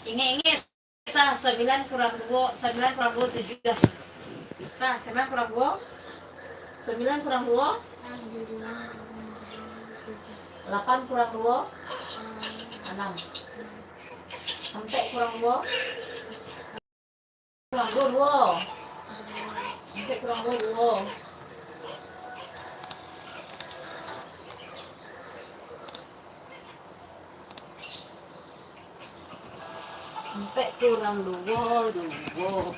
Ingat-ingat. Sah 9 kurang 2, 9 kurang 2 7 dah. Sah 9 kurang 2, 9 kurang 2, 8 kurang 2, 6. Sampai kurang 2, kurang 2, 2. Sampai kurang 2, 2. Sampai kurang 2, 2.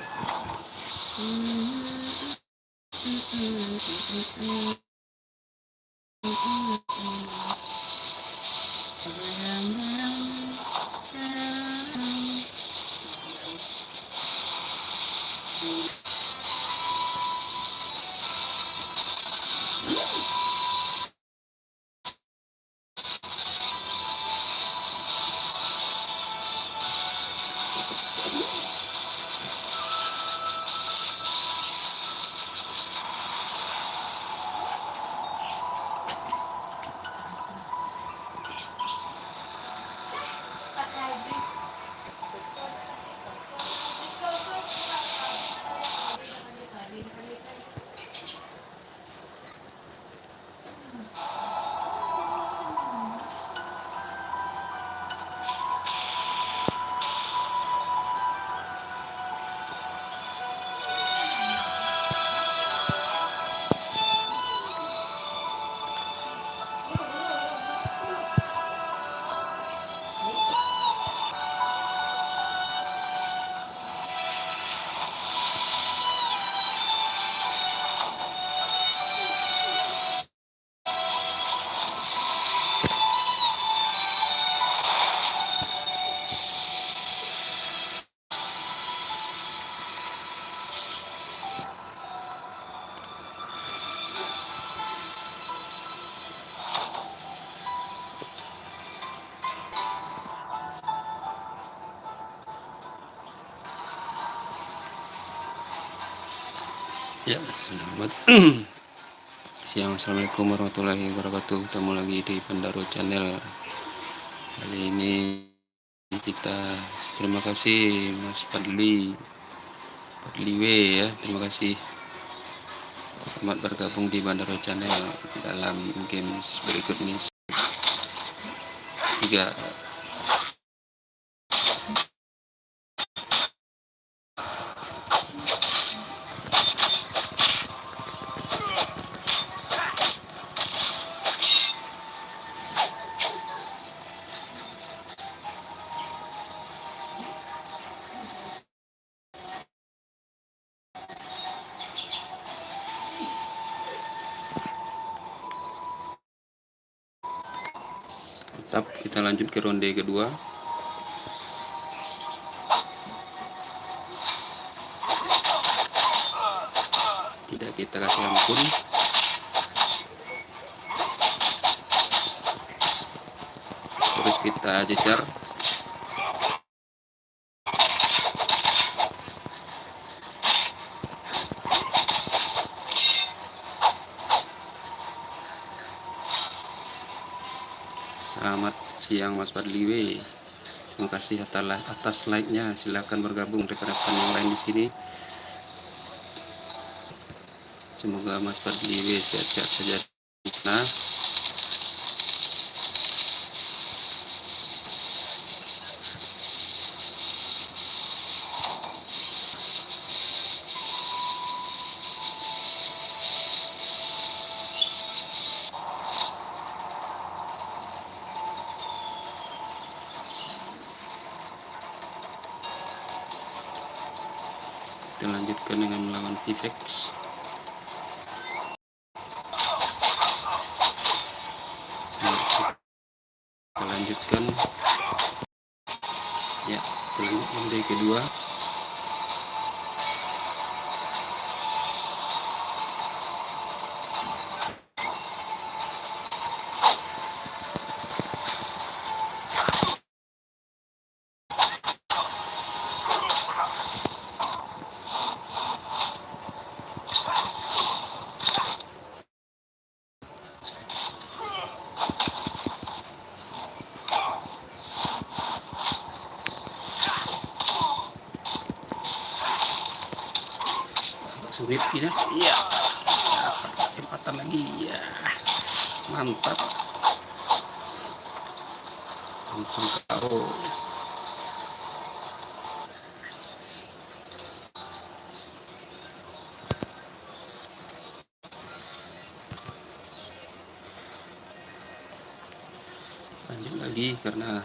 Ya, selamat siang. Assalamualaikum warahmatullahi wabarakatuh. Ketemu lagi di Pendaro Channel. Kali ini kita terima kasih Mas Fadli W ya. Terima kasih. Selamat bergabung di Pendaro Channel dalam games berikut ini. 3 Tetap kita lanjut ke ronde kedua. Tidak kita kasih ampun. Terus kita jejar. Selamat siang Mas Fadli W. Terima kasih atas like-nya. Silahkan bergabung rekan-rekan yang lain di sini. Semoga Mas Fadli W sehat-sehat saja. Nah, kita lanjutkan dengan melawan Vivex. Kita lanjutkan. Ya, kita lanjut ronde kedua. sulit ya. Iya, dapat kesempatan lagi ya, mantap, langsung KO. Lanjut lagi karena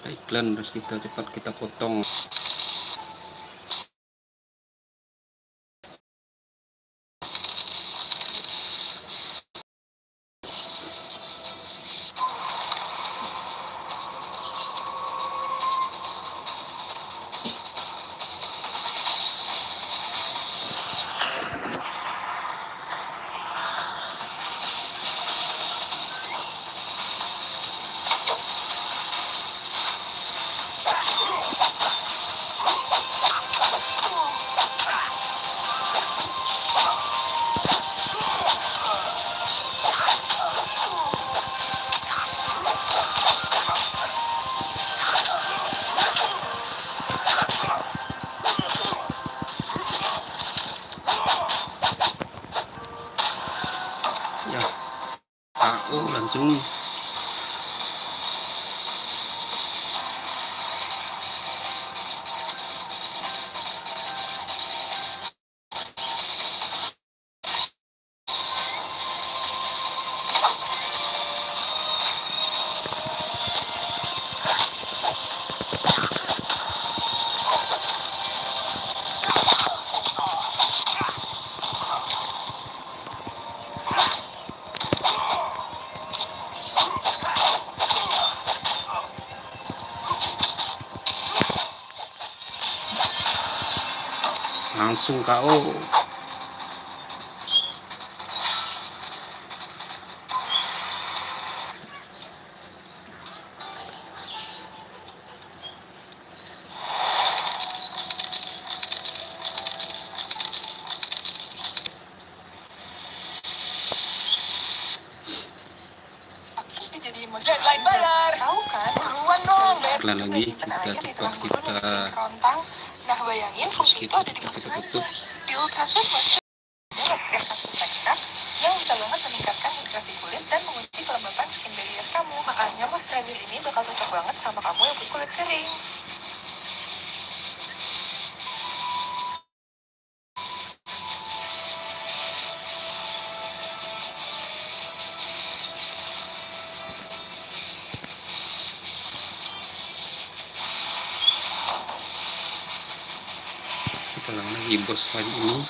ada iklan, harus kita cepat kita potong. Ya, KO langsung. Langsung KO. Deadline bayar. Tahu kan? Buruan dong. Iklan lagi, kita cepat kita Nah, bayangin fungsi itu ada di kita moisturizer. tutup. Di Ultrasound Moisture ada ekstraksi ekstrak yang bisa banget meningkatkan hidrasi kulit dan mengunci kelembapan skin barrier kamu. Makanya moisturizer ini bakal cocok banget sama kamu yang berkulit kering. Kita lawan lagi bos lagi ini.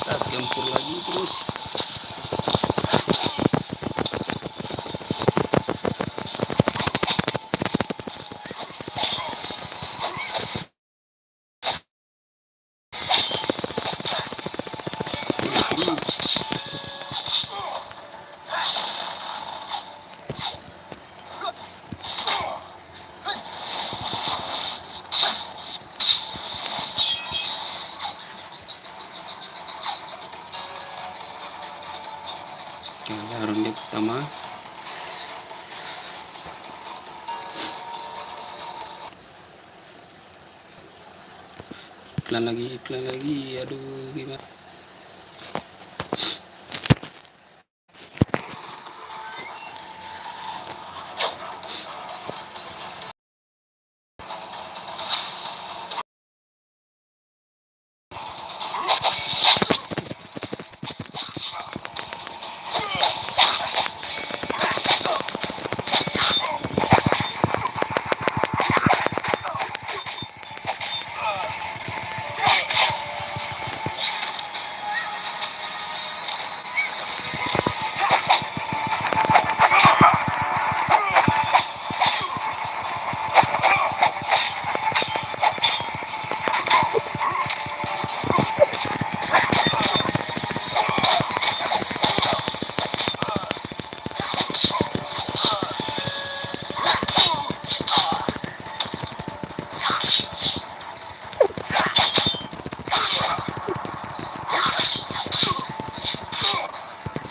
Kita gempur lagi terus. Kalah ronde pertama. Iklan lagi, aduh gimana.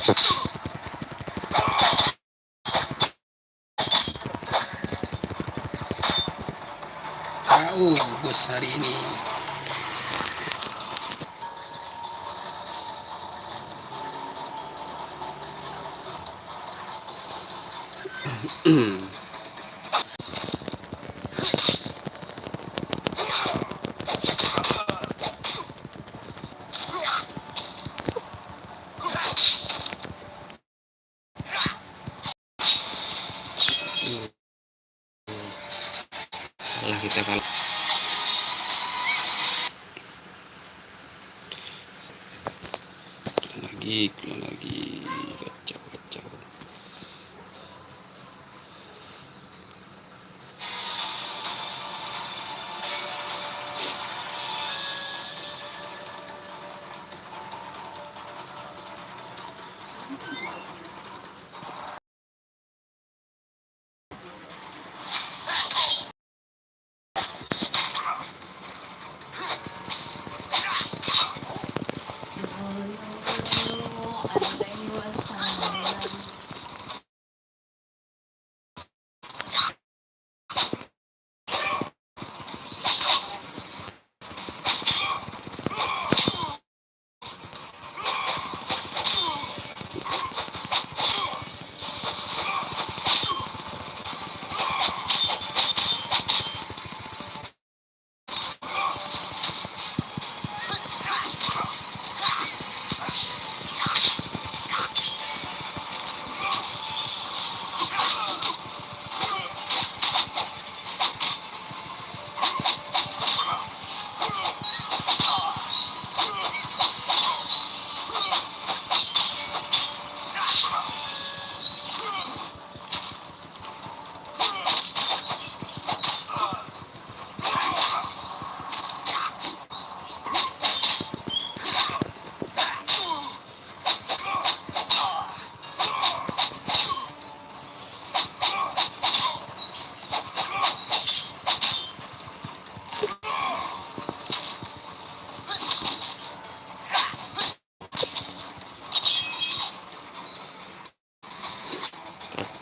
Kau bos hari ini. Kalah kita kalah lagi kacau.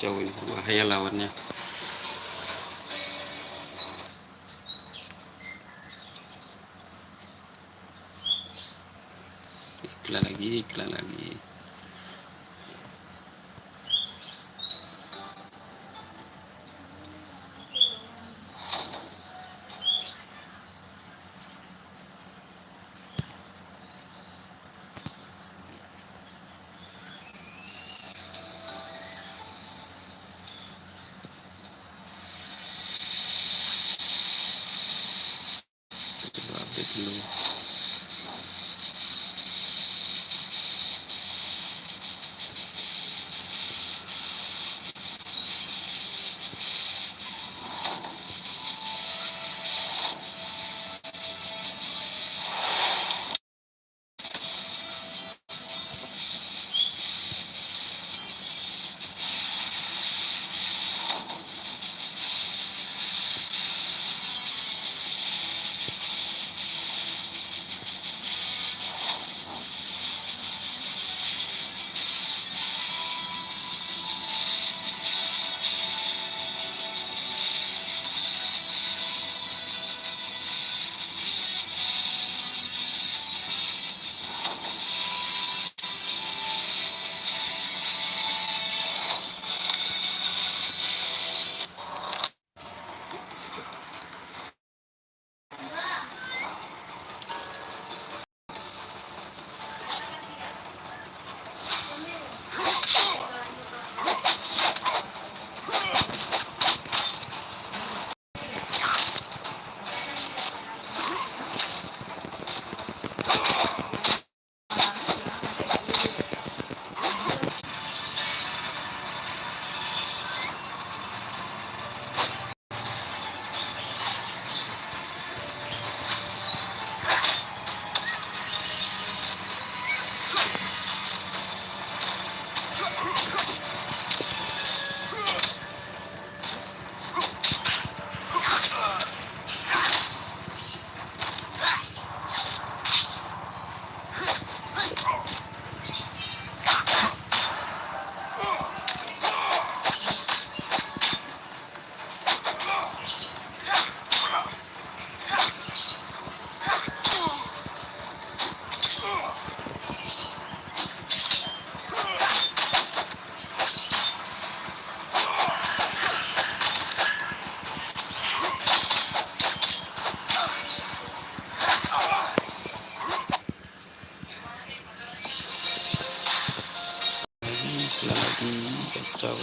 Kacau ini, bahaya lawannya. Iklan lagi. Coba update dulu. kacau.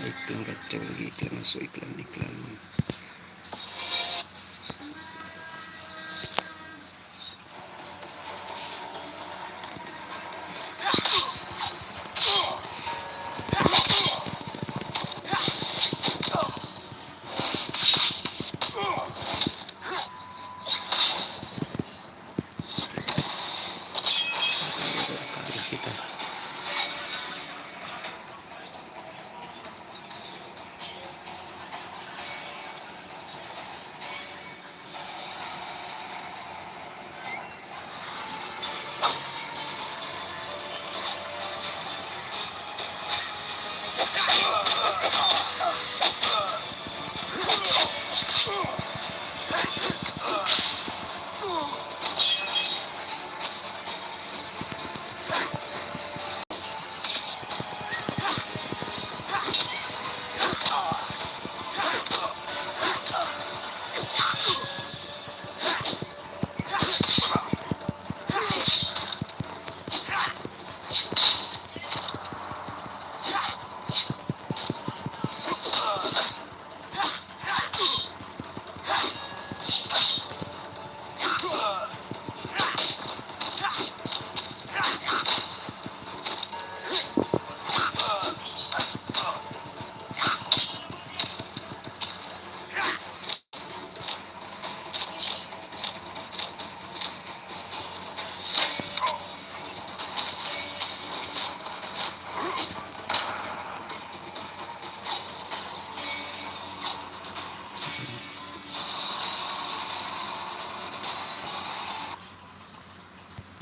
Iklan kacau lagi, iklan masuk, iklan.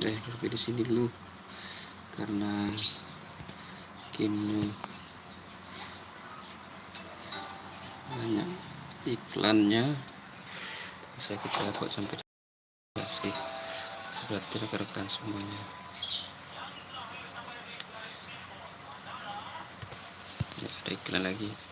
Kita sampai di sini dulu karena game banyak iklannya, bisa kita buat sampai kasih seperti rekan-rekan semuanya. Ya, ada iklan lagi.